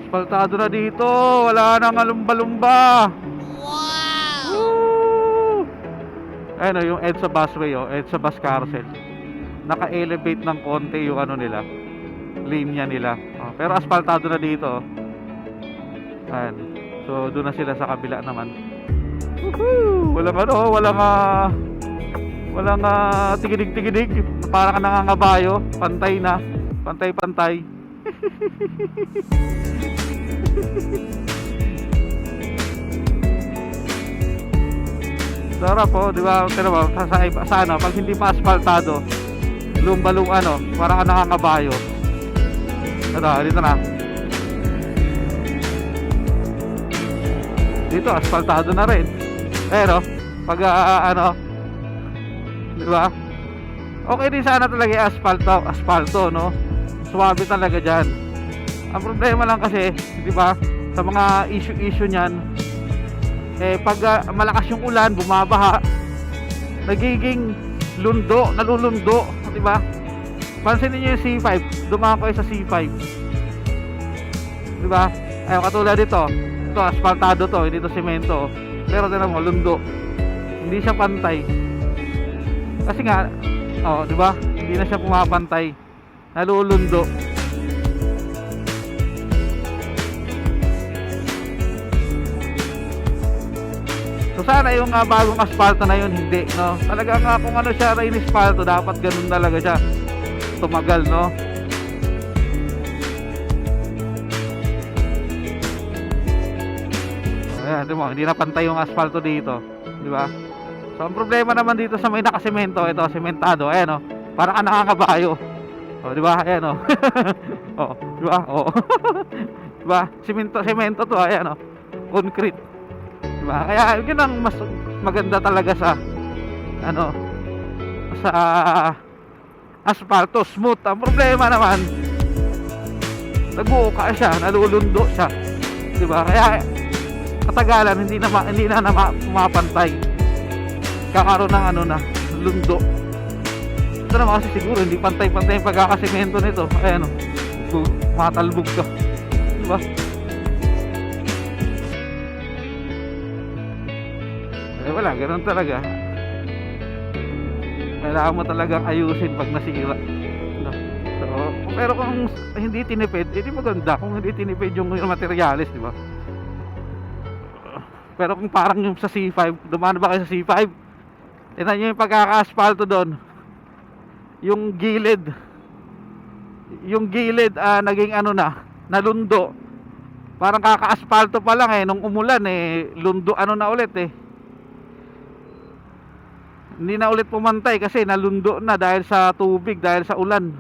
Asfaltado na dito. Wala nang alumba-lumba. Woo! Ayun o, yung EDSA busway o, EDSA bus carousel. Naka-elevate ng konti yung ano nila, linya nila. Pero asfaltado na dito. Ayan. So doon na sila sa kabila naman. Woohoo! Walang tigidig-tigidig. Para ka nangangabayo. Pantay na. Pantay-pantay. Sarap po, di ba? Pero sa ano, pag hindi pa asfaltado, lumbalong ano, para ka nakakabayo. Ito, dito na. Dito, asfaltado na rin. Pero, pag ano, di ba? Okay din sana talaga yung asfalto, no? Suwabe talaga dyan. Ang problema lang kasi, di ba, sa mga issue niyan, pag malakas yung ulan, bumabaha, nagiging nalulundo, di ba? Pansinin niyo yung C5, dumaan ko sa C5. Di ba? Ayun, katulad dito. Ito, asfaltado to, hindi to semento. Pero tingnan mo, lundo. Hindi siya pantay. Kasi nga, di ba? Hindi na siya pumapantay. Nalulundo. So sana yung bagong asfalto na yun, hindi, no? Talaga nga kung ano siya, rain asfalto, dapat ganun talaga siya. Tumagal, no? Ayan, di mo, hindi na pantay yung asfalto dito, di ba? So ang problema naman dito sa may nakasemento, ito, sementado, ayan, no? Para ka nakakabayo. Di ba? Ayan, no? Di ba? Di ba? Semento to, ayan, no? Concrete. Diba? Kaya yun ang mas maganda talaga sa ano, sa asfalto, smooth. Ang problema naman, nag-uuka siya, nalulundo siya. Diba? Kaya katagalan hindi na pumapantay. Kakaroon ng ano na, lundo. Ito naman kasi siguro hindi pantay-pantay yung pagkakasemento nito. Ayan o, matalbog ka. Diba? Wala, ganoon talaga. Kailangan mo talagang ayusin pag nasira, no? So, pero kung hindi tinipid, edi maganda. Kung hindi tinipid yung materialis, di ba? Pero kung parang yung sa C5, dumaan ba kayo sa C5? Tingnan nyo yung pagkaka-asfalto doon. Yung gilid naging ano na, nalundo. Parang kaka-asfalto pa lang nung umulan lundo ano na ulit hindi na ulit pumantay kasi nalundo na dahil sa tubig, dahil sa ulan.